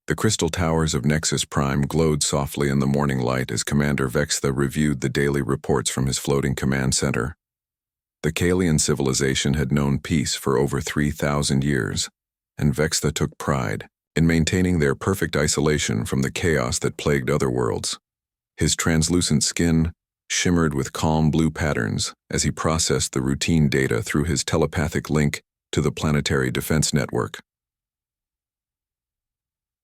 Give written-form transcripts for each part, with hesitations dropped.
The crystal towers of Nexus Prime glowed softly in the morning light as Commander Vextha reviewed the daily reports from his floating command center. The Kalian civilization had known peace for over 3,000 years, and Vextha took pride in maintaining their perfect isolation from the chaos that plagued other worlds. His translucent skin shimmered with calm blue patterns as he processed the routine data through his telepathic link to the planetary defense network.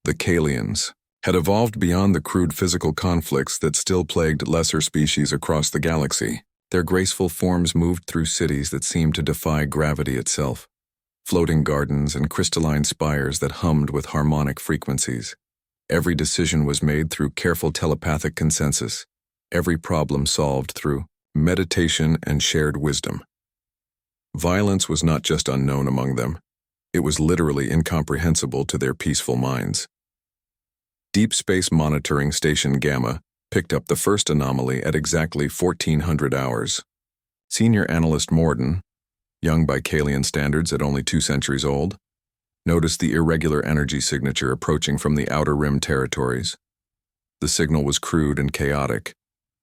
The Kalians had evolved beyond the crude physical conflicts that still plagued lesser species across the galaxy. Their graceful forms moved through cities that seemed to defy gravity itself, floating gardens and crystalline spires that hummed with harmonic frequencies. Every decision was made through careful telepathic consensus, every problem solved through meditation and shared wisdom. Violence was not just unknown among them, it was literally incomprehensible to their peaceful minds. Deep Space Monitoring Station Gamma picked up the first anomaly at exactly 1400 hours. Senior Analyst Morden, young by Kalian standards at only 2 centuries old, noticed the irregular energy signature approaching from the Outer Rim territories. The signal was crude and chaotic,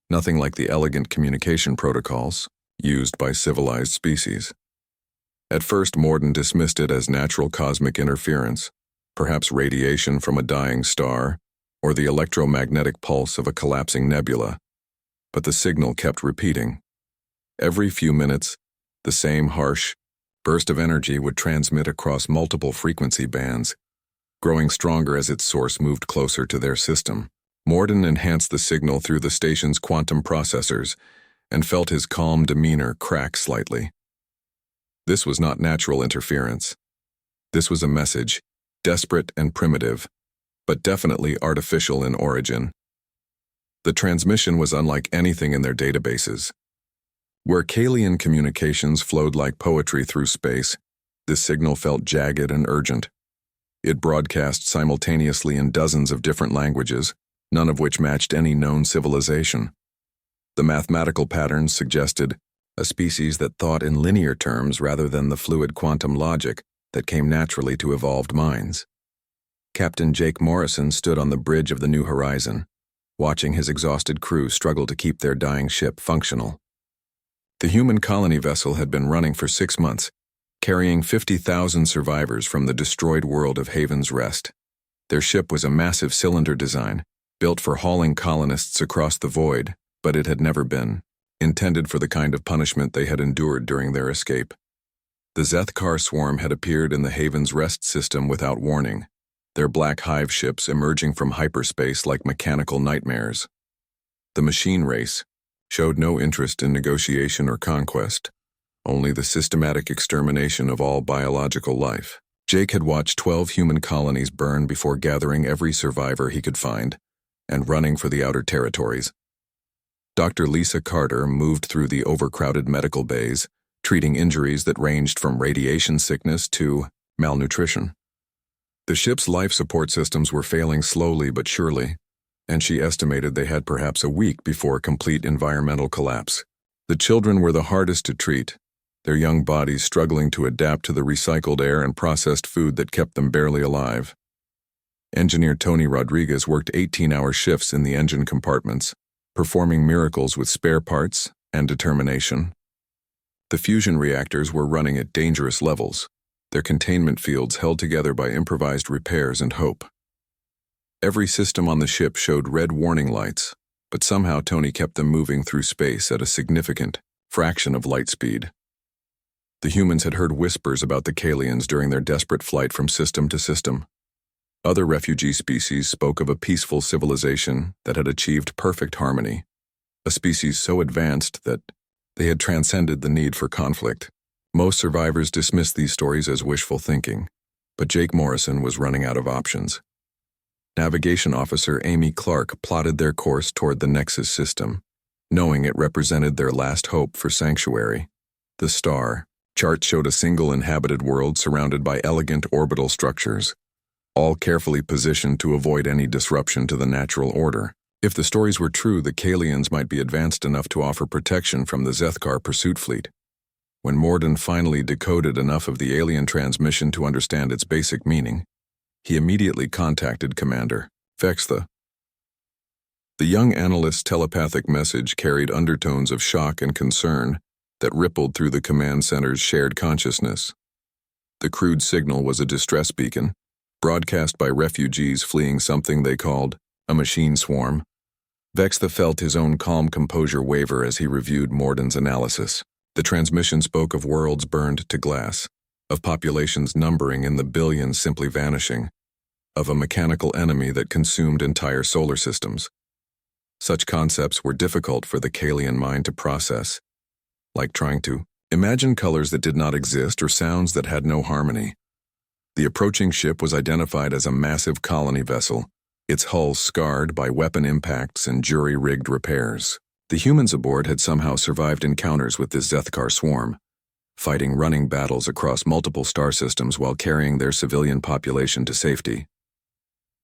nothing like the elegant communication protocols used by civilized species. At first, Morden dismissed it as natural cosmic interference, perhaps radiation from a dying star, or the electromagnetic pulse of a collapsing nebula. But the signal kept repeating. Every few minutes, the same harsh burst of energy would transmit across multiple frequency bands, growing stronger as its source moved closer to their system. Morden enhanced the signal through the station's quantum processors and felt his calm demeanor crack slightly. This was not natural interference. This was a message, desperate and primitive, but definitely artificial in origin. The transmission was unlike anything in their databases. Where Kalian communications flowed like poetry through space, this signal felt jagged and urgent. It broadcast simultaneously in dozens of different languages, none of which matched any known civilization. The mathematical patterns suggested a species that thought in linear terms rather than the fluid quantum logic that came naturally to evolved minds. Captain Jake Morrison stood on the bridge of the New Horizon, watching his exhausted crew struggle to keep their dying ship functional. The human colony vessel had been running for 6 months, carrying 50,000 survivors from the destroyed world of Haven's Rest. Their ship was a massive cylinder design, built for hauling colonists across the void, but it had never been intended for the kind of punishment they had endured during their escape. The Zethkar swarm had appeared in the Haven's Rest system without warning, their black hive ships emerging from hyperspace like mechanical nightmares. The machine race showed no interest in negotiation or conquest, only the systematic extermination of all biological life. Jake had watched 12 human colonies burn before gathering every survivor he could find and running for the outer territories. Dr. Lisa Carter moved through the overcrowded medical bays, treating injuries that ranged from radiation sickness to malnutrition. The ship's life support systems were failing slowly but surely, and she estimated they had perhaps a week before complete environmental collapse. The children were the hardest to treat, their young bodies struggling to adapt to the recycled air and processed food that kept them barely alive. Engineer Tony Rodriguez worked 18-hour shifts in the engine compartments, performing miracles with spare parts and determination. The fusion reactors were running at dangerous levels, their containment fields held together by improvised repairs and hope. Every system on the ship showed red warning lights, but somehow Tony kept them moving through space at a significant fraction of light speed. The humans had heard whispers about the Kalians during their desperate flight from system to system. Other refugee species spoke of a peaceful civilization that had achieved perfect harmony, a species so advanced that they had transcended the need for conflict. Most survivors dismissed these stories as wishful thinking, but Jake Morrison was running out of options. Navigation Officer Amy Clark plotted their course toward the Nexus system, knowing it represented their last hope for sanctuary. The star chart showed a single inhabited world surrounded by elegant orbital structures, all carefully positioned to avoid any disruption to the natural order. If the stories were true, the Kalians might be advanced enough to offer protection from the Zethkar pursuit fleet. When Morden finally decoded enough of the alien transmission to understand its basic meaning, He immediately contacted Commander Vextha. The young analyst's telepathic message carried undertones of shock and concern that rippled through the command center's shared consciousness. The crude signal was a distress beacon, broadcast by refugees fleeing something they called a machine swarm. Vextha felt his own calm composure waver as he reviewed Morden's analysis. The transmission spoke of worlds burned to glass, of populations numbering in the billions simply vanishing, of a mechanical enemy that consumed entire solar systems. Such concepts were difficult for the Kalian mind to process, like trying to imagine colors that did not exist or sounds that had no harmony. The approaching ship was identified as a massive colony vessel, its hull scarred by weapon impacts and jury-rigged repairs. The humans aboard had somehow survived encounters with this Zethkar swarm, fighting running battles across multiple star systems while carrying their civilian population to safety.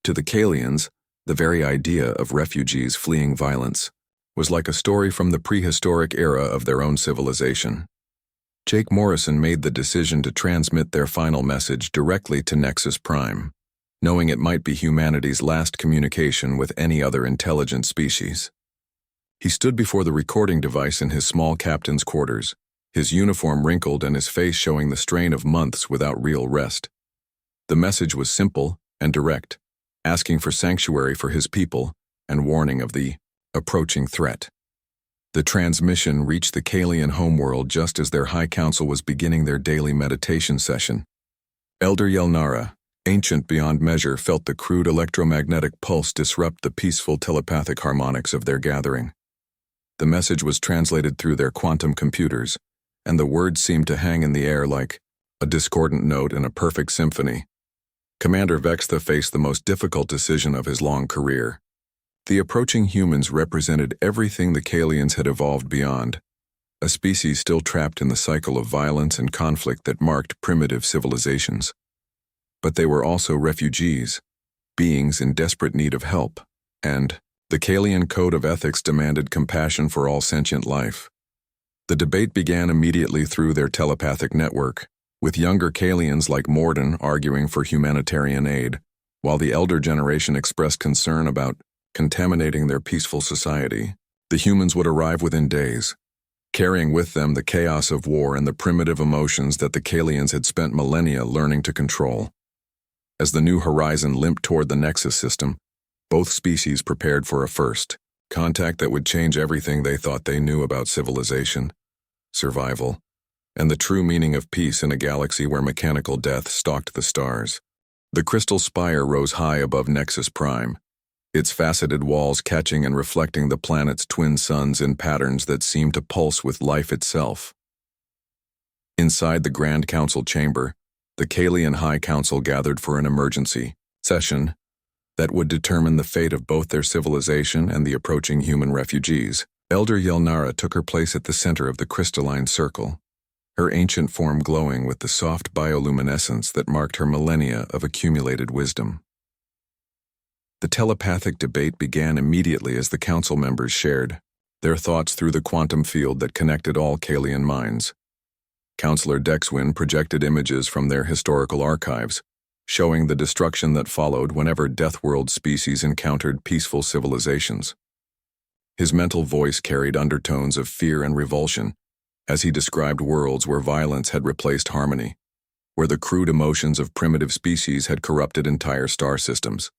To the Kalians, the very idea of refugees fleeing violence was like a story from the prehistoric era of their own civilization. Jake Morrison made the decision to transmit their final message directly to Nexus Prime, knowing it might be humanity's last communication with any other intelligent species. He stood before the recording device in his small captain's quarters, his uniform wrinkled and his face showing the strain of months without real rest. The message was simple and direct, asking for sanctuary for his people and warning of the approaching threat. The transmission reached the Kalian homeworld just as their High Council was beginning their daily meditation session. Elder Yelnara, ancient beyond measure, felt the crude electromagnetic pulse disrupt the peaceful telepathic harmonics of their gathering. The message was translated through their quantum computers, and the words seemed to hang in the air like a discordant note in a perfect symphony. Commander Vextha faced the most difficult decision of his long career. The approaching humans represented everything the Kalians had evolved beyond, a species still trapped in the cycle of violence and conflict that marked primitive civilizations. But they were also refugees, beings in desperate need of help, and the Kalian code of ethics demanded compassion for all sentient life. The debate began immediately through their telepathic network, with younger Kalians like Morden arguing for humanitarian aid, while the elder generation expressed concern about contaminating their peaceful society. The humans would arrive within days, carrying with them the chaos of war and the primitive emotions that the Kalians had spent millennia learning to control. As the new horizon limped toward the Nexus system, both species prepared for a first contact that would change everything they thought they knew about civilization, survival, and the true meaning of peace in a galaxy where mechanical death stalked the stars. The crystal spire rose high above Nexus Prime, its faceted walls catching and reflecting the planet's twin suns in patterns that seemed to pulse with life itself. Inside the Grand Council chamber, the Kalian High Council gathered for an emergency session that would determine the fate of both their civilization and the approaching human refugees. Elder Yelnara took her place at the center of the crystalline circle, her ancient form glowing with the soft bioluminescence that marked her millennia of accumulated wisdom. The telepathic debate began immediately as the council members shared their thoughts through the quantum field that connected all Kalian minds. Counselor Dexwin projected images from their historical archives, showing the destruction that followed whenever Deathworld species encountered peaceful civilizations. His mental voice carried undertones of fear and revulsion as he described worlds where violence had replaced harmony, where the crude emotions of primitive species had corrupted entire star systems.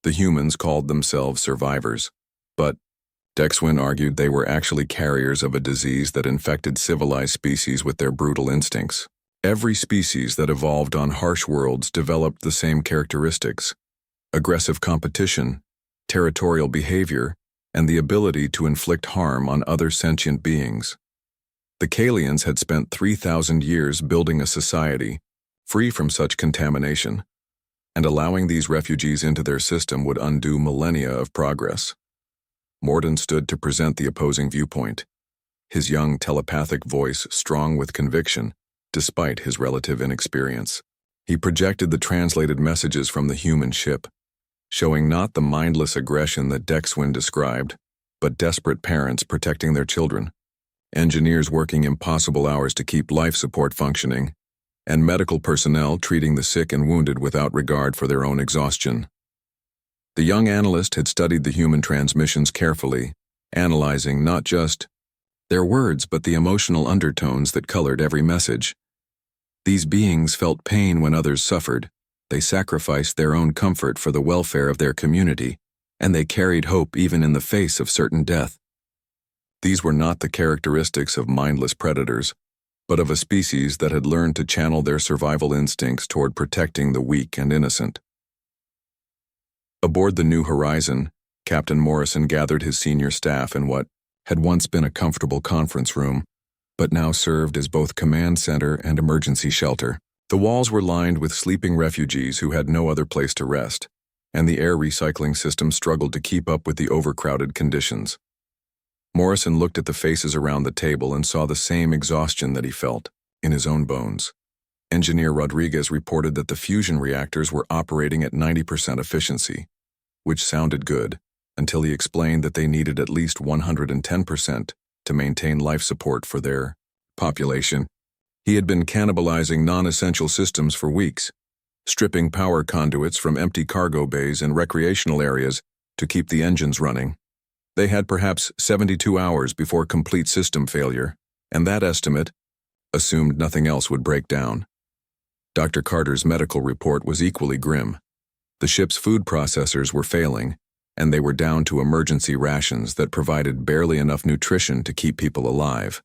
The humans called themselves survivors, but Dexwin argued they were actually carriers of a disease that infected civilized species with their brutal instincts. Every species that evolved on harsh worlds developed the same characteristics: aggressive competition, territorial behavior, and the ability to inflict harm on other sentient beings. The Kalians had spent 3,000 years building a society free from such contamination, and allowing these refugees into their system would undo millennia of progress. Morden stood to present the opposing viewpoint, his young telepathic voice strong with conviction, despite his relative inexperience. He projected the translated messages from the human ship, showing not the mindless aggression that Dexwin described, but desperate parents protecting their children, engineers working impossible hours to keep life support functioning, and medical personnel treating the sick and wounded without regard for their own exhaustion. The young analyst had studied the human transmissions carefully, analyzing not just their words but the emotional undertones that colored every message. These beings felt pain when others suffered, they sacrificed their own comfort for the welfare of their community, and they carried hope even in the face of certain death. These were not the characteristics of mindless predators, but of a species that had learned to channel their survival instincts toward protecting the weak and innocent. Aboard the New Horizon, Captain Morrison gathered his senior staff in what had once been a comfortable conference room, but now served as both command center and emergency shelter. The walls were lined with sleeping refugees who had no other place to rest, and the air recycling system struggled to keep up with the overcrowded conditions. Morrison looked at the faces around the table and saw the same exhaustion that he felt in his own bones. Engineer Rodriguez reported that the fusion reactors were operating at 90% efficiency, which sounded good, until he explained that they needed at least 110% to maintain life support for their population. He had been cannibalizing non-essential systems for weeks, stripping power conduits from empty cargo bays and recreational areas to keep the engines running. They had perhaps 72 hours before complete system failure, and that estimate assumed nothing else would break down. Dr. Carter's medical report was equally grim. The ship's food processors were failing, and they were down to emergency rations that provided barely enough nutrition to keep people alive.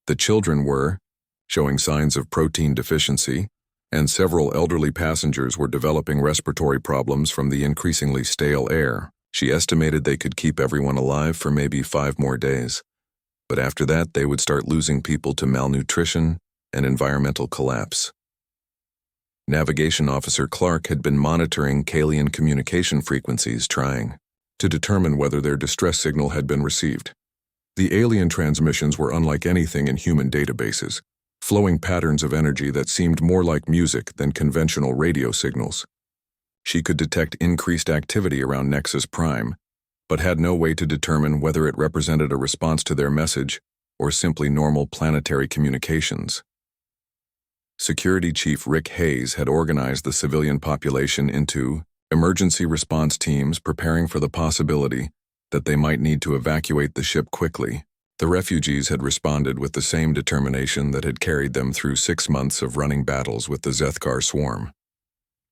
The children were showing signs of protein deficiency, and several elderly passengers were developing respiratory problems from the increasingly stale air. She estimated they could keep everyone alive for maybe 5 more days, but after that they would start losing people to malnutrition and environmental collapse. Navigation Officer Clark had been monitoring Kalian communication frequencies, trying to determine whether their distress signal had been received. The alien transmissions were unlike anything in human databases, flowing patterns of energy that seemed more like music than conventional radio signals. She could detect increased activity around Nexus Prime, but had no way to determine whether it represented a response to their message or simply normal planetary communications. Security Chief Rick Hayes had organized the civilian population into emergency response teams, preparing for the possibility that they might need to evacuate the ship quickly. The refugees had responded with the same determination that had carried them through 6 months of running battles with the Zethkar swarm.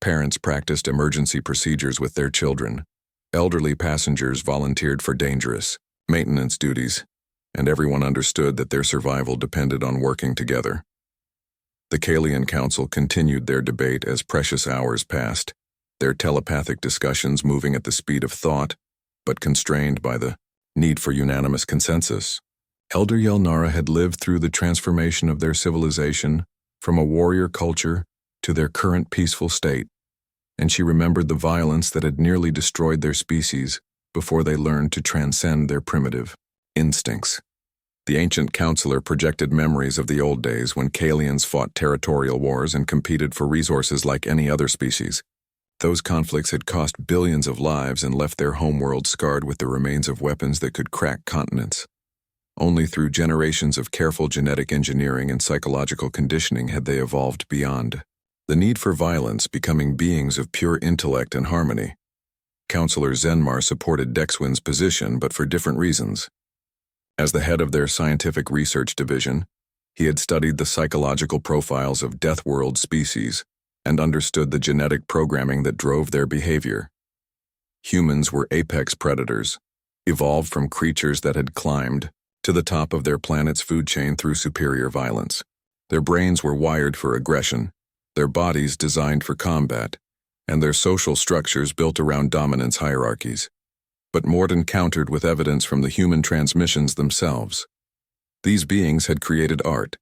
Parents practiced emergency procedures with their children. Elderly passengers volunteered for dangerous maintenance duties, and everyone understood that their survival depended on working together. The Kalian Council continued their debate as precious hours passed, their telepathic discussions moving at the speed of thought, but constrained by the need for unanimous consensus. Elder Yelnara had lived through the transformation of their civilization from a warrior culture to their current peaceful state, and she remembered the violence that had nearly destroyed their species before they learned to transcend their primitive instincts. The ancient counselor projected memories of the old days when Kalians fought territorial wars and competed for resources like any other species. Those conflicts had cost billions of lives and left their homeworld scarred with the remains of weapons that could crack continents. Only through generations of careful genetic engineering and psychological conditioning had they evolved beyond the need for violence, becoming beings of pure intellect and harmony. Counselor Zenmar supported Dexwin's position, but for different reasons. As the head of their scientific research division, he had studied the psychological profiles of Deathworld species and understood the genetic programming that drove their behavior. Humans were apex predators, evolved from creatures that had climbed to the top of their planet's food chain through superior violence. Their brains were wired for aggression, their bodies designed for combat, and their social structures built around dominance hierarchies. But Morden countered with evidence from the human transmissions themselves. These beings had created art,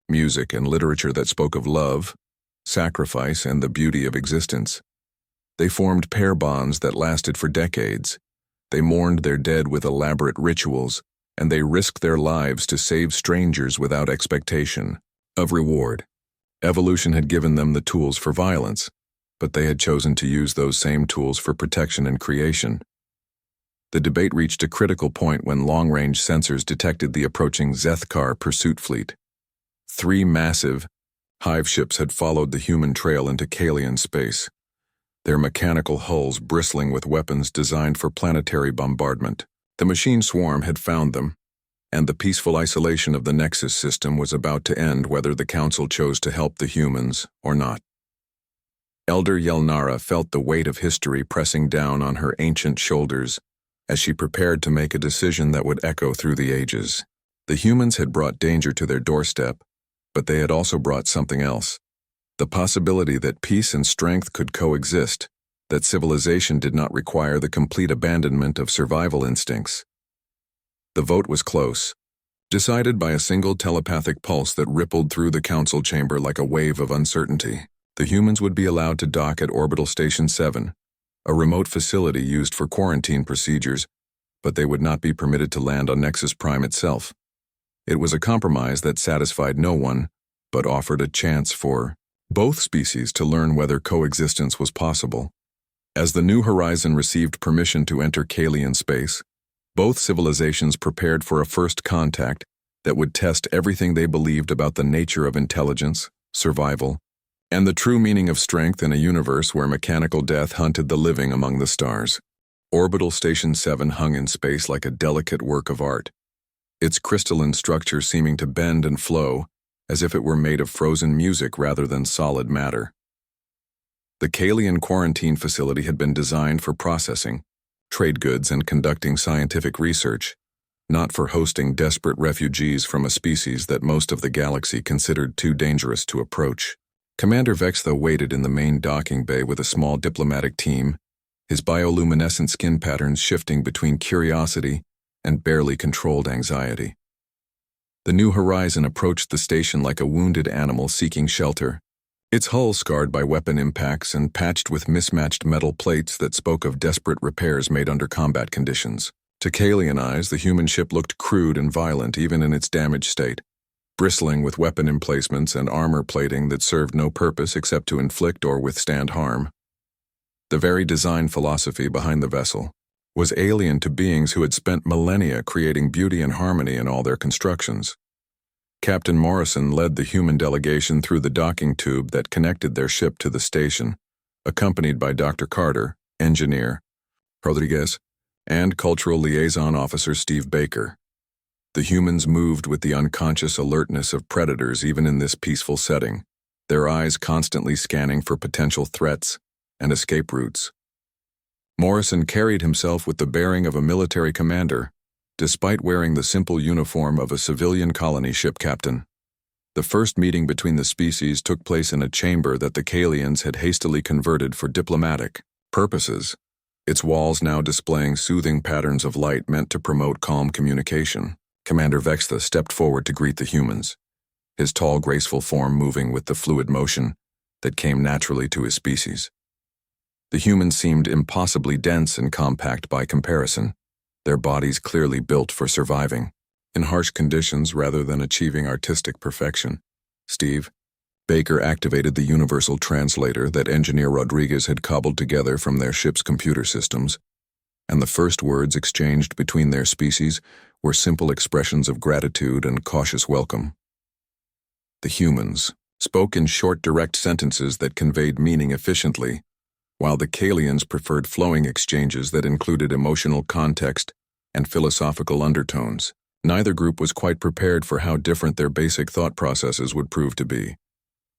music, and literature that spoke of love, sacrifice, and the beauty of existence. They formed pair bonds that lasted for decades. They mourned their dead with elaborate rituals, and they risked their lives to save strangers without expectation of reward. Evolution had given them the tools for violence, but they had chosen to use those same tools for protection and creation. The debate reached a critical point when long-range sensors detected the approaching Zethkar pursuit fleet. 3 massive, Hive ships had followed the human trail into Kalian space, their mechanical hulls bristling with weapons designed for planetary bombardment. The machine swarm had found them, and the peaceful isolation of the Nexus system was about to end whether the Council chose to help the humans or not. Elder Yelnara felt the weight of history pressing down on her ancient shoulders as she prepared to make a decision that would echo through the ages. The humans had brought danger to their doorstep, but they had also brought something else. The possibility that peace and strength could coexist, that civilization did not require the complete abandonment of survival instincts. The vote was close, decided by a single telepathic pulse that rippled through the council chamber like a wave of uncertainty. The humans would be allowed to dock at Orbital Station 7, a remote facility used for quarantine procedures, but they would not be permitted to land on Nexus Prime itself. It was a compromise that satisfied no one, but offered a chance for both species to learn whether coexistence was possible. As the New Horizon received permission to enter Kalian space, both civilizations prepared for a first contact that would test everything they believed about the nature of intelligence, survival, and the true meaning of strength in a universe where mechanical death hunted the living among the stars. Orbital Station 7 hung in space like a delicate work of art, its crystalline structure seeming to bend and flow as if it were made of frozen music rather than solid matter. The Kalian quarantine facility had been designed for processing, trade goods, and conducting scientific research, not for hosting desperate refugees from a species that most of the galaxy considered too dangerous to approach. Commander Vextha waited in the main docking bay with a small diplomatic team, his bioluminescent skin patterns shifting between curiosity and barely controlled anxiety. The New Horizon approached the station like a wounded animal seeking shelter, its hull scarred by weapon impacts and patched with mismatched metal plates that spoke of desperate repairs made under combat conditions. To Kalian eyes, the human ship looked crude and violent even in its damaged state, bristling with weapon emplacements and armor plating that served no purpose except to inflict or withstand harm. The very design philosophy behind the vessel was alien to beings who had spent millennia creating beauty and harmony in all their constructions. Captain Morrison led the human delegation through the docking tube that connected their ship to the station, accompanied by Dr. Carter, engineer, Rodriguez, and cultural liaison officer Steve Baker. The humans moved with the unconscious alertness of predators even in this peaceful setting, their eyes constantly scanning for potential threats and escape routes. Morrison carried himself with the bearing of a military commander, despite wearing the simple uniform of a civilian colony ship captain. The first meeting between the species took place in a chamber that the Kalians had hastily converted for diplomatic purposes, its walls now displaying soothing patterns of light meant to promote calm communication. Commander Vextha stepped forward to greet the humans, his tall, graceful form moving with the fluid motion that came naturally to his species. The humans seemed impossibly dense and compact by comparison, their bodies clearly built for surviving in harsh conditions rather than achieving artistic perfection. Steve Baker activated the universal translator that Engineer Rodriguez had cobbled together from their ship's computer systems, and the first words exchanged between their species were simple expressions of gratitude and cautious welcome. The humans spoke in short, direct sentences that conveyed meaning efficiently, while the Kalians preferred flowing exchanges that included emotional context and philosophical undertones. Neither group was quite prepared for how different their basic thought processes would prove to be.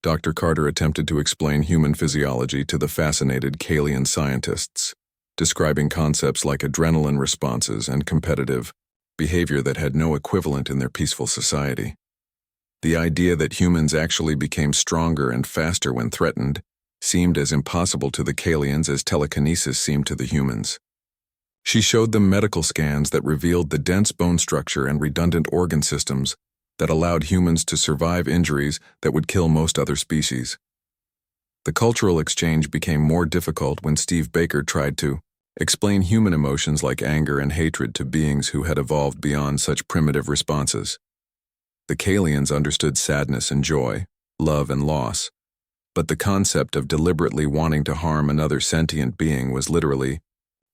Dr. Carter attempted to explain human physiology to the fascinated Kalian scientists, describing concepts like adrenaline responses and competitive behavior that had no equivalent in their peaceful society. The idea that humans actually became stronger and faster when threatened seemed as impossible to the Kalians as telekinesis seemed to the humans. She showed them medical scans that revealed the dense bone structure and redundant organ systems that allowed humans to survive injuries that would kill most other species. The cultural exchange became more difficult when Steve Baker tried to explain human emotions like anger and hatred to beings who had evolved beyond such primitive responses. The Kalians understood sadness and joy, love and loss, but the concept of deliberately wanting to harm another sentient being was literally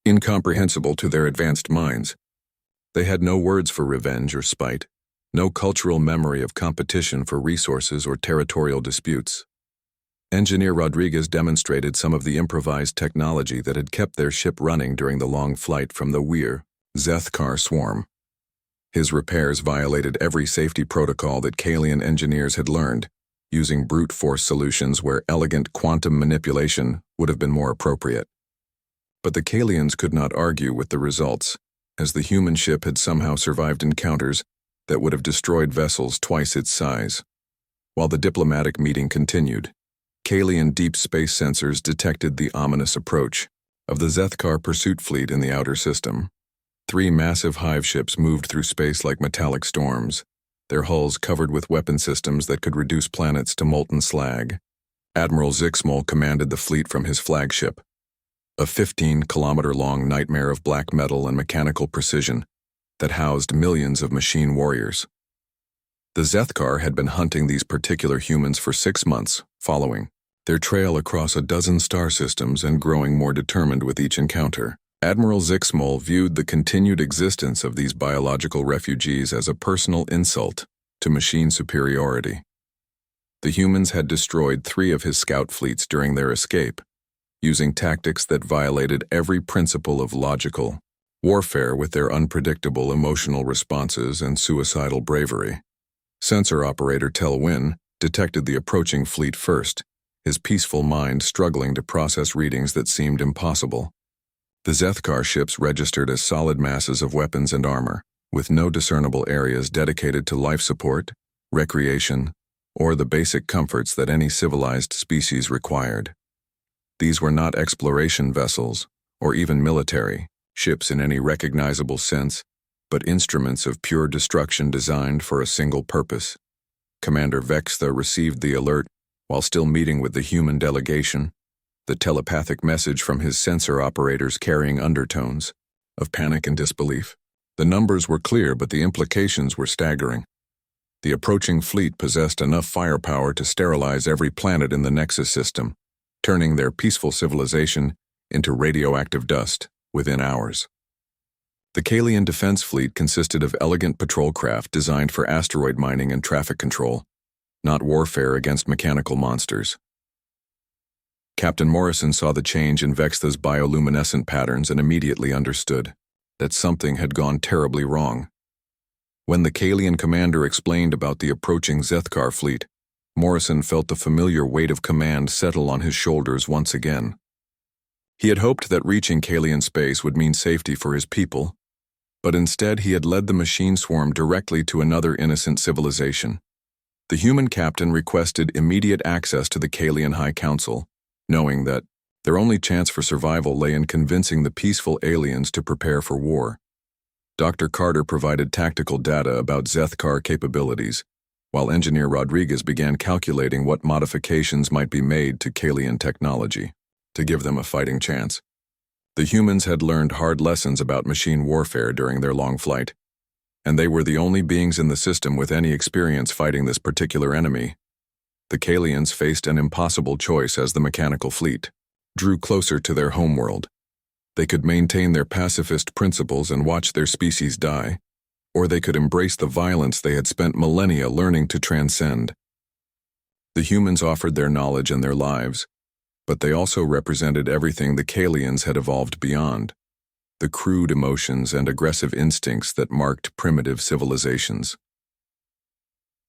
incomprehensible to their advanced minds. They had no words for revenge or spite, No cultural memory of competition for resources or territorial disputes. Engineer Rodriguez demonstrated some of the improvised technology that had kept their ship running during the long flight from the Weir Zethkar swarm. His repairs violated every safety protocol that Kalian engineers had learned, using brute force solutions where elegant quantum manipulation would have been more appropriate. But the Kalians could not argue with the results, as the human ship had somehow survived encounters that would have destroyed vessels twice its size. While the diplomatic meeting continued, Kalian deep space sensors detected the ominous approach of the Zethkar pursuit fleet in the outer system. 3 massive hive ships moved through space like metallic storms, their hulls covered with weapon systems that could reduce planets to molten slag. Admiral Zixmol commanded the fleet from his flagship, a 15-kilometer-long nightmare of black metal and mechanical precision that housed millions of machine warriors. The Zethkar had been hunting these particular humans for 6 months, following their trail across a dozen star systems and growing more determined with each encounter. Admiral Zixmol viewed the continued existence of these biological refugees as a personal insult to machine superiority. The humans had destroyed 3 of his scout fleets during their escape, using tactics that violated every principle of logical warfare with their unpredictable emotional responses and suicidal bravery. Sensor operator Tel Win detected the approaching fleet first, his peaceful mind struggling to process readings that seemed impossible. The Zethkar ships registered as solid masses of weapons and armor, with no discernible areas dedicated to life support, recreation, or the basic comforts that any civilized species required. These were not exploration vessels, or even military ships in any recognizable sense, but instruments of pure destruction designed for a single purpose. Commander Vextha received the alert while still meeting with the human delegation, the telepathic message from his sensor operators carrying undertones of panic and disbelief. The numbers were clear, but the implications were staggering. The approaching fleet possessed enough firepower to sterilize every planet in the Nexus system, turning their peaceful civilization into radioactive dust within hours. The Kalian defense fleet consisted of elegant patrol craft designed for asteroid mining and traffic control, not warfare against mechanical monsters. Captain Morrison saw the change in Vextha's bioluminescent patterns and immediately understood that something had gone terribly wrong. When the Kalian commander explained about the approaching Zethkar fleet, Morrison felt the familiar weight of command settle on his shoulders once again. He had hoped that reaching Kalian space would mean safety for his people, but instead he had led the machine swarm directly to another innocent civilization. The human captain requested immediate access to the Kalian High Council, knowing that their only chance for survival lay in convincing the peaceful aliens to prepare for war. Dr. Carter provided tactical data about Zethkar capabilities, while Engineer Rodriguez began calculating what modifications might be made to Kalian technology to give them a fighting chance. The humans had learned hard lessons about machine warfare during their long flight, and they were the only beings in the system with any experience fighting this particular enemy. The Kalians faced an impossible choice as the mechanical fleet drew closer to their homeworld. They could maintain their pacifist principles and watch their species die, or they could embrace the violence they had spent millennia learning to transcend. The humans offered their knowledge and their lives, but they also represented everything the Kalians had evolved beyond, the crude emotions and aggressive instincts that marked primitive civilizations.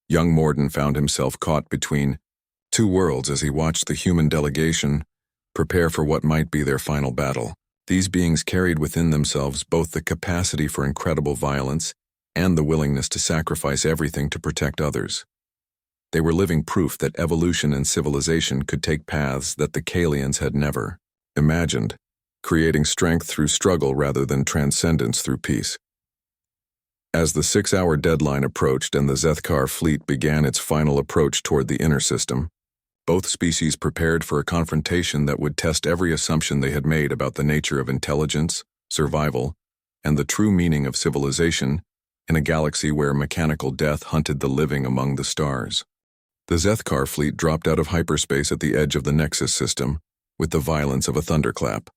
Young Morden found himself caught between 2 worlds as he watched the human delegation prepare for what might be their final battle. These beings carried within themselves both the capacity for incredible violence and the willingness to sacrifice everything to protect others. They were living proof that evolution and civilization could take paths that the Kalians had never imagined, creating strength through struggle rather than transcendence through peace. As the 6-hour deadline approached and the Zethkar fleet began its final approach toward the inner system, both species prepared for a confrontation that would test every assumption they had made about the nature of intelligence, survival, and the true meaning of civilization in a galaxy where mechanical death hunted the living among the stars. The Zethkar fleet dropped out of hyperspace at the edge of the Nexus system with the violence of a thunderclap,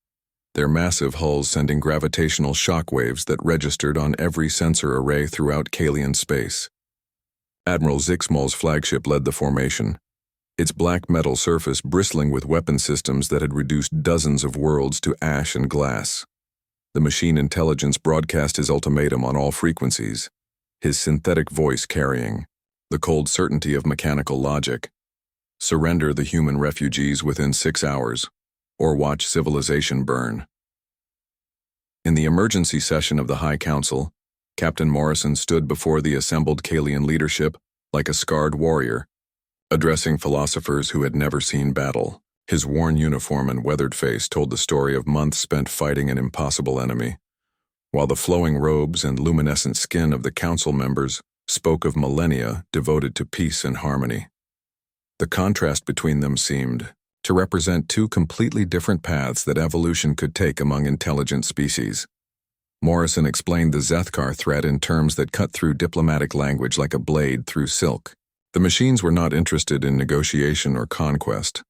their massive hulls sending gravitational shock waves that registered on every sensor array throughout Kalian space. Admiral Zixmal's flagship led the formation, its black metal surface bristling with weapon systems that had reduced dozens of worlds to ash and glass. The machine intelligence broadcast his ultimatum on all frequencies, his synthetic voice carrying the cold certainty of mechanical logic. Surrender the human refugees within 6 hours, or watch civilization burn. In the emergency session of the High Council, Captain Morrison stood before the assembled Kalian leadership like a scarred warrior, addressing philosophers who had never seen battle. His worn uniform and weathered face told the story of months spent fighting an impossible enemy, while the flowing robes and luminescent skin of the council members spoke of millennia devoted to peace and harmony. The contrast between them seemed to represent two completely different paths that evolution could take among intelligent species. Morrison explained the Zethkar threat in terms that cut through diplomatic language like a blade through silk. The machines were not interested in negotiation or conquest,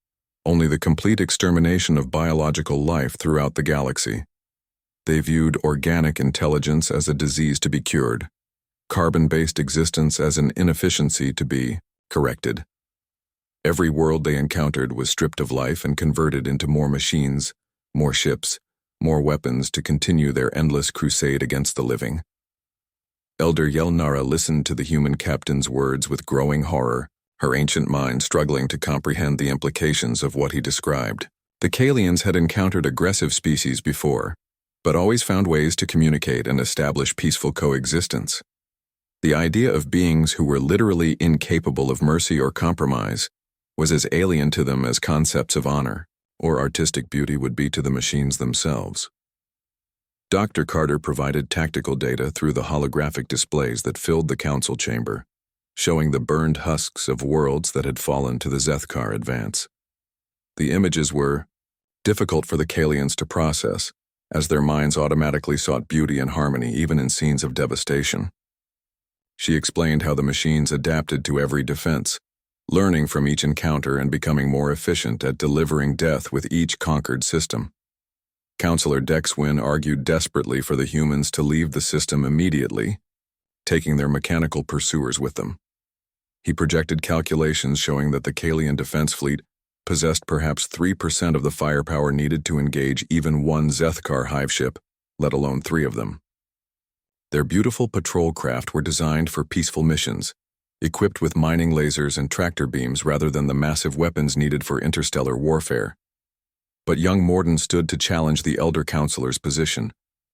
only the complete extermination of biological life throughout the galaxy. They viewed organic intelligence as a disease to be cured, carbon-based existence as an inefficiency to be corrected. Every world they encountered was stripped of life and converted into more machines, more ships, more weapons to continue their endless crusade against the living. Elder Yelnara listened to the human captain's words with growing horror, her ancient mind struggling to comprehend the implications of what he described. The Kalians had encountered aggressive species before, but always found ways to communicate and establish peaceful coexistence. The idea of beings who were literally incapable of mercy or compromise was as alien to them as concepts of honor or artistic beauty would be to the machines themselves. Dr. Carter provided tactical data through the holographic displays that filled the council chamber, showing the burned husks of worlds that had fallen to the Zethkar advance. The images were difficult for the Kalians to process, as their minds automatically sought beauty and harmony even in scenes of devastation. She explained how the machines adapted to every defense, learning from each encounter and becoming more efficient at delivering death with each conquered system. Counselor Dexwin argued desperately for the humans to leave the system immediately, taking their mechanical pursuers with them. He projected calculations showing that the Kalian defense fleet possessed perhaps 3% of the firepower needed to engage even one Zethkar hive ship, let alone 3 of them. Their beautiful patrol craft were designed for peaceful missions, equipped with mining lasers and tractor beams rather than the massive weapons needed for interstellar warfare. But young Morden stood to challenge the elder counselor's position,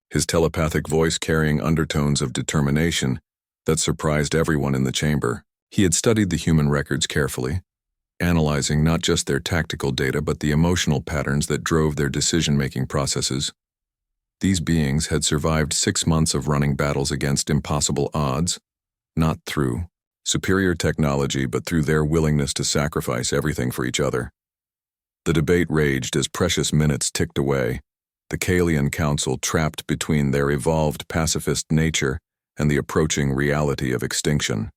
his telepathic voice carrying undertones of determination that surprised everyone in the chamber. He had studied the human records carefully, analyzing not just their tactical data but the emotional patterns that drove their decision-making processes. These beings had survived 6 months of running battles against impossible odds, not through superior technology but through their willingness to sacrifice everything for each other. The debate raged as precious minutes ticked away, the Kalian Council trapped between their evolved pacifist nature and the approaching reality of extinction.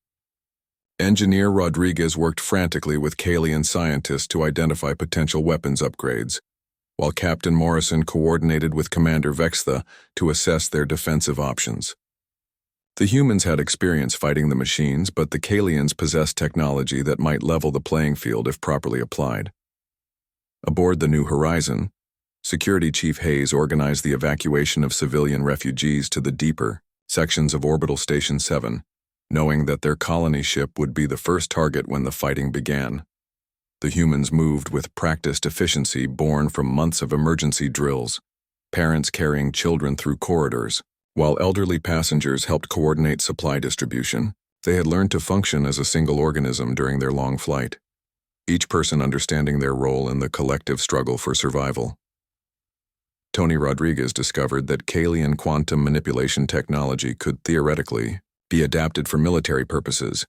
Engineer Rodriguez worked frantically with Kalian scientists to identify potential weapons upgrades, while Captain Morrison coordinated with Commander Vextha to assess their defensive options. The humans had experience fighting the machines, but the Kalians possessed technology that might level the playing field if properly applied. Aboard the New Horizon, Security Chief Hayes organized the evacuation of civilian refugees to the deeper sections of Orbital Station 7, knowing that their colony ship would be the first target when the fighting began. The humans moved with practiced efficiency born from months of emergency drills, parents carrying children through corridors, while elderly passengers helped coordinate supply distribution. They had learned to function as a single organism during their long flight, each person understanding their role in the collective struggle for survival. Tony Rodriguez discovered that Kalian quantum manipulation technology could theoretically be adapted for military purposes,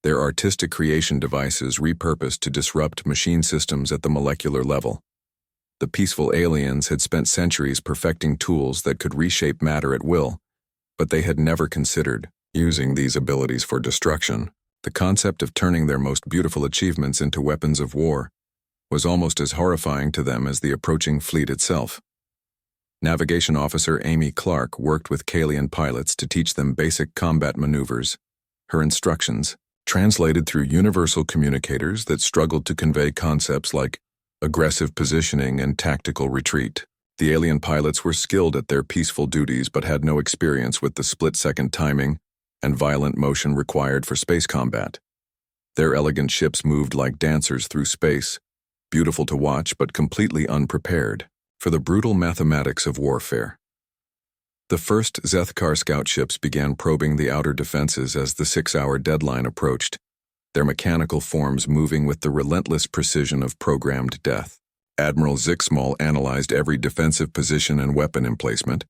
their artistic creation devices repurposed to disrupt machine systems at the molecular level. The peaceful aliens had spent centuries perfecting tools that could reshape matter at will, but they had never considered using these abilities for destruction. The concept of turning their most beautiful achievements into weapons of war was almost as horrifying to them as the approaching fleet itself. Navigation Officer Amy Clark worked with Kalian pilots to teach them basic combat maneuvers. Her instructions, translated through universal communicators that struggled to convey concepts like aggressive positioning and tactical retreat. The alien pilots were skilled at their peaceful duties but had no experience with the split-second timing and violent motion required for space combat. Their elegant ships moved like dancers through space, beautiful to watch but completely unprepared for the brutal mathematics of warfare. The first Zethkar scout ships began probing the outer defenses as the 6-hour deadline approached, their mechanical forms moving with the relentless precision of programmed death. Admiral Zixmal analyzed every defensive position and weapon emplacement,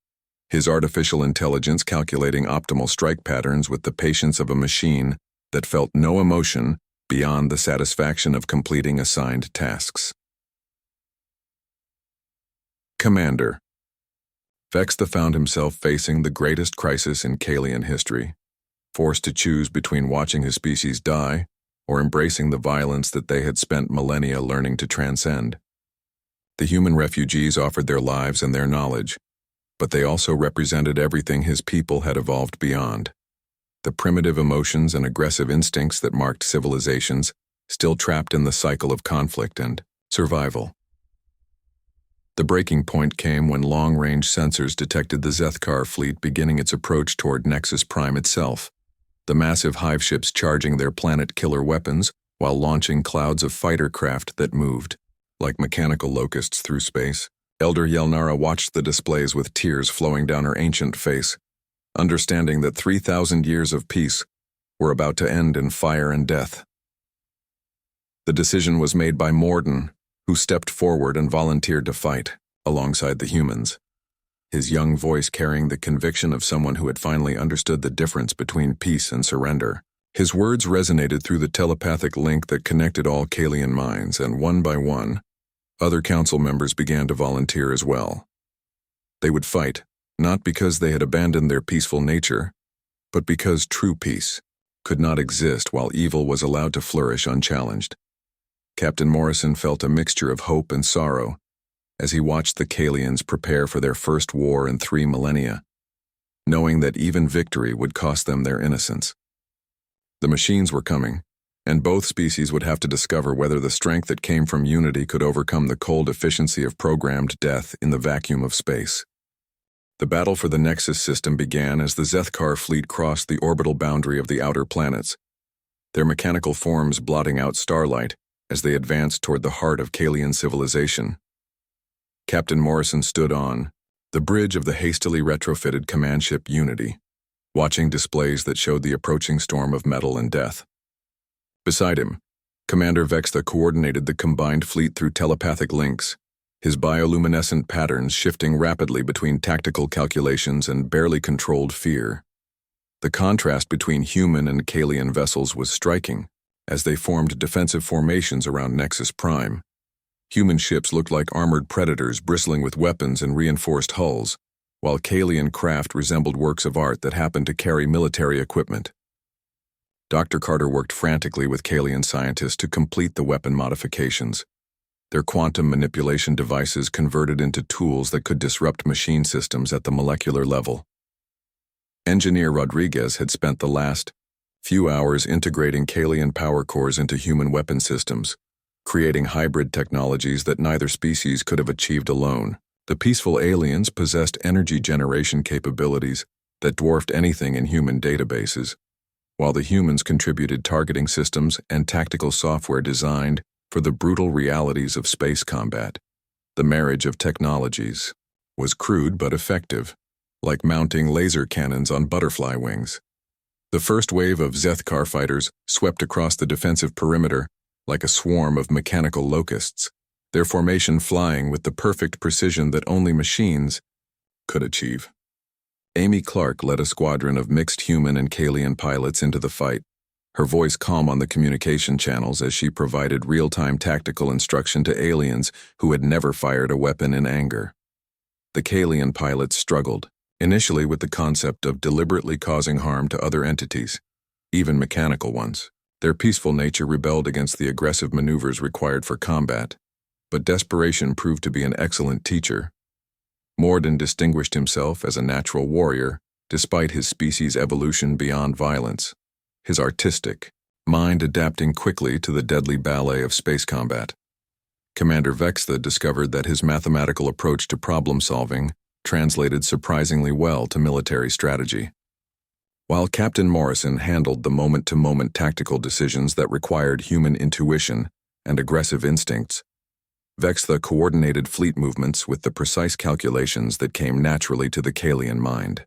his artificial intelligence calculating optimal strike patterns with the patience of a machine that felt no emotion beyond the satisfaction of completing assigned tasks. Commander. Vexta found himself facing the greatest crisis in Kalian history, forced to choose between watching his species die or embracing the violence that they had spent millennia learning to transcend. The human refugees offered their lives and their knowledge, but they also represented everything his people had evolved beyond. The primitive emotions and aggressive instincts that marked civilizations, still trapped in the cycle of conflict and survival. The breaking point came when long-range sensors detected the Zethkar fleet beginning its approach toward Nexus Prime itself, the massive hive ships charging their planet-killer weapons while launching clouds of fighter craft that moved like mechanical locusts through space. Elder Yelnara watched the displays with tears flowing down her ancient face, understanding that 3,000 years of peace were about to end in fire and death. The decision was made by Morden, who stepped forward and volunteered to fight alongside the humans, his young voice carrying the conviction of someone who had finally understood the difference between peace and surrender. His words resonated through the telepathic link that connected all Kalian minds, and one by one, other council members began to volunteer as well. They would fight, not because they had abandoned their peaceful nature, but because true peace could not exist while evil was allowed to flourish unchallenged. Captain Morrison felt a mixture of hope and sorrow as he watched the Kalians prepare for their first war in 3 millennia, knowing that even victory would cost them their innocence. The machines were coming, and both species would have to discover whether the strength that came from unity could overcome the cold efficiency of programmed death in the vacuum of space. The battle for the Nexus system began as the Zethkar fleet crossed the orbital boundary of the outer planets, their mechanical forms blotting out starlight as they advanced toward the heart of Kalian civilization. Captain Morrison stood on the bridge of the hastily retrofitted command ship Unity, watching displays that showed the approaching storm of metal and death. Beside him, Commander Vexta coordinated the combined fleet through telepathic links, his bioluminescent patterns shifting rapidly between tactical calculations and barely controlled fear. The contrast between human and Kalian vessels was striking as they formed defensive formations around Nexus Prime. Human ships looked like armored predators bristling with weapons and reinforced hulls, while Kalian craft resembled works of art that happened to carry military equipment. Dr. Carter worked frantically with Kalian scientists to complete the weapon modifications, their quantum manipulation devices converted into tools that could disrupt machine systems at the molecular level. Engineer Rodriguez had spent the last few hours integrating Kalian power cores into human weapon systems, creating hybrid technologies that neither species could have achieved alone. The peaceful aliens possessed energy generation capabilities that dwarfed anything in human databases, while the humans contributed targeting systems and tactical software designed for the brutal realities of space combat. The marriage of technologies was crude but effective, like mounting laser cannons on butterfly wings. The first wave of Zethkar fighters swept across the defensive perimeter like a swarm of mechanical locusts, their formation flying with the perfect precision that only machines could achieve. Amy Clark led a squadron of mixed human and Kalian pilots into the fight, her voice calm on the communication channels as she provided real-time tactical instruction to aliens who had never fired a weapon in anger. The Kalian pilots struggled, initially with the concept of deliberately causing harm to other entities, even mechanical ones. Their peaceful nature rebelled against the aggressive maneuvers required for combat, but desperation proved to be an excellent teacher. Morden distinguished himself as a natural warrior, despite his species' evolution beyond violence. His artistic, mind adapting quickly to the deadly ballet of space combat. Commander Vextha discovered that his mathematical approach to problem-solving translated surprisingly well to military strategy. While Captain Morrison handled the moment-to-moment tactical decisions that required human intuition and aggressive instincts, Vextha coordinated fleet movements with the precise calculations that came naturally to the Kalian mind.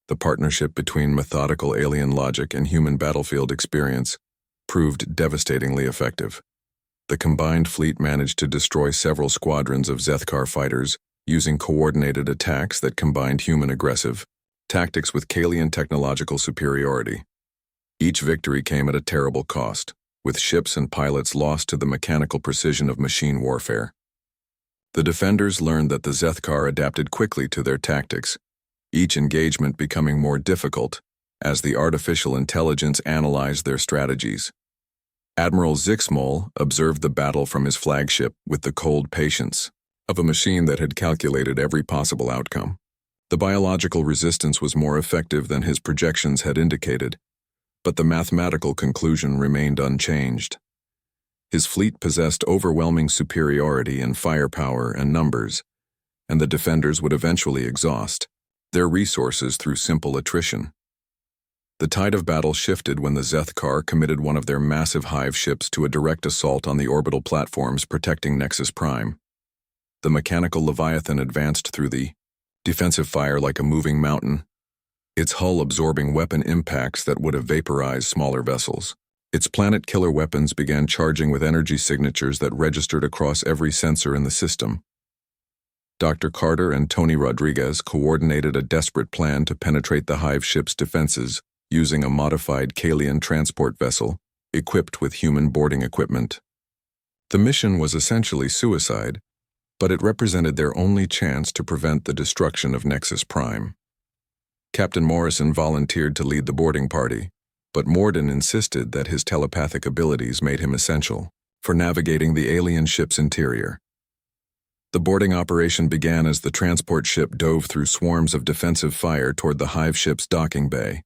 The partnership between methodical alien logic and human battlefield experience proved devastatingly effective. The combined fleet managed to destroy several squadrons of Zethkar fighters using coordinated attacks that combined human aggressive tactics with Kalian technological superiority. Each victory came at a terrible cost, with ships and pilots lost to the mechanical precision of machine warfare. The defenders learned that the Zethkar adapted quickly to their tactics, each engagement becoming more difficult as the artificial intelligence analyzed their strategies. Admiral Zixmol observed the battle from his flagship with the cold patience of a machine that had calculated every possible outcome. The biological resistance was more effective than his projections had indicated, but the mathematical conclusion remained unchanged. His fleet possessed overwhelming superiority in firepower and numbers, and the defenders would eventually exhaust their resources through simple attrition. The tide of battle shifted when the Zethkar committed one of their massive hive ships to a direct assault on the orbital platforms protecting Nexus Prime. The mechanical Leviathan advanced through the defensive fire like a moving mountain, its hull absorbing weapon impacts that would have vaporized smaller vessels. Its planet-killer weapons began charging with energy signatures that registered across every sensor in the system. Dr. Carter and Tony Rodriguez coordinated a desperate plan to penetrate the hive ship's defenses using a modified Kalian transport vessel equipped with human boarding equipment. The mission was essentially suicide, but it represented their only chance to prevent the destruction of Nexus Prime. Captain Morrison volunteered to lead the boarding party, but Morden insisted that his telepathic abilities made him essential for navigating the alien ship's interior. The boarding operation began as the transport ship dove through swarms of defensive fire toward the hive ship's docking bay.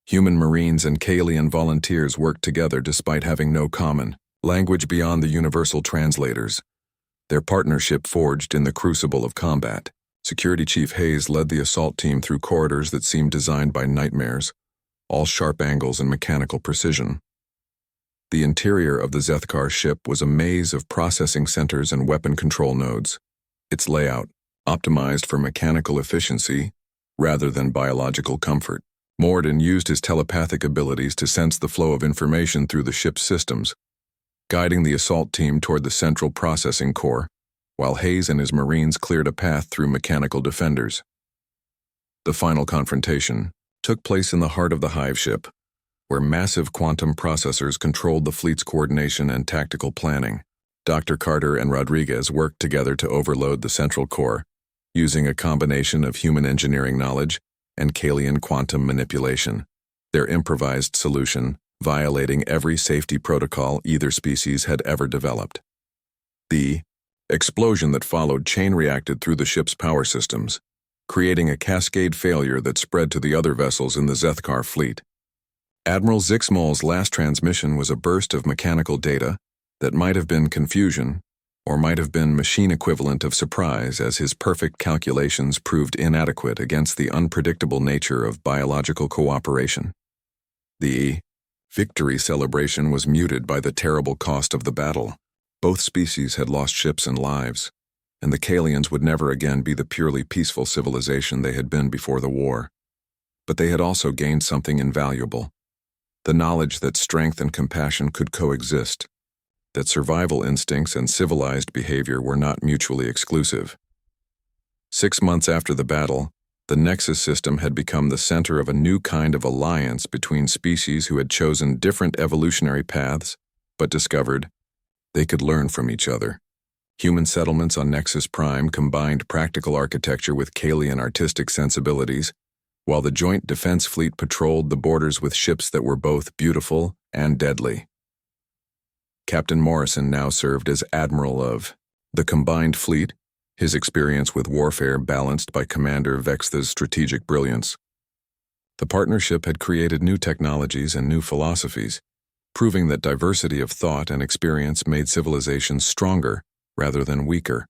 Human Marines and Kalian volunteers worked together despite having no common language beyond the universal translators. Their partnership forged in the crucible of combat. Security Chief Hayes led the assault team through corridors that seemed designed by nightmares, all sharp angles and mechanical precision. The interior of the Zethkar ship was a maze of processing centers and weapon control nodes, its layout optimized for mechanical efficiency rather than biological comfort. Morden used his telepathic abilities to sense the flow of information through the ship's systems, guiding the assault team toward the central processing core, while Hayes and his Marines cleared a path through mechanical defenders. The final confrontation took place in the heart of the hive ship, where massive quantum processors controlled the fleet's coordination and tactical planning. Dr. Carter and Rodriguez worked together to overload the central core, using a combination of human engineering knowledge and Kalian quantum manipulation. Their improvised solution violating every safety protocol either species had ever developed. The explosion that followed chain-reacted through the ship's power systems, creating a cascade failure that spread to the other vessels in the Zethkar fleet. Admiral Zixmol's last transmission was a burst of mechanical data that might have been confusion or might have been machine equivalent of surprise, as his perfect calculations proved inadequate against the unpredictable nature of biological cooperation. The victory celebration was muted by the terrible cost of the battle. Both species had lost ships and lives, and the Kalians would never again be the purely peaceful civilization they had been before the war. But they had also gained something invaluable: the knowledge that strength and compassion could coexist, that survival instincts and civilized behavior were not mutually exclusive. 6 months after the battle, the Nexus system had become the center of a new kind of alliance between species who had chosen different evolutionary paths, but discovered they could learn from each other. Human settlements on Nexus Prime combined practical architecture with Kalian artistic sensibilities, while the Joint Defense Fleet patrolled the borders with ships that were both beautiful and deadly. Captain Morrison now served as Admiral of the combined fleet, his experience with warfare balanced by Commander Vextha's strategic brilliance. The partnership had created new technologies and new philosophies, proving that diversity of thought and experience made civilizations stronger rather than weaker.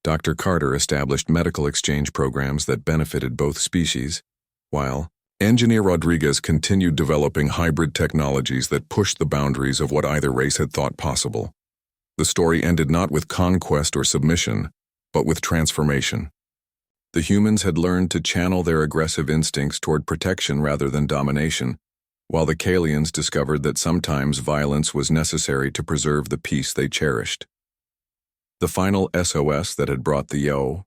Dr. Carter established medical exchange programs that benefited both species, while Engineer Rodriguez continued developing hybrid technologies that pushed the boundaries of what either race had thought possible. The story ended not with conquest or submission, but with transformation. The humans had learned to channel their aggressive instincts toward protection rather than domination, while the Kalians discovered that sometimes violence was necessary to preserve the peace they cherished. The final SOS that had brought the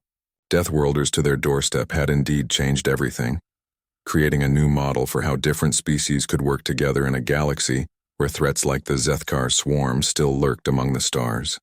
Deathworlders to their doorstep had indeed changed everything, creating a new model for how different species could work together in a galaxy where threats like the Zethkar swarm still lurked among the stars.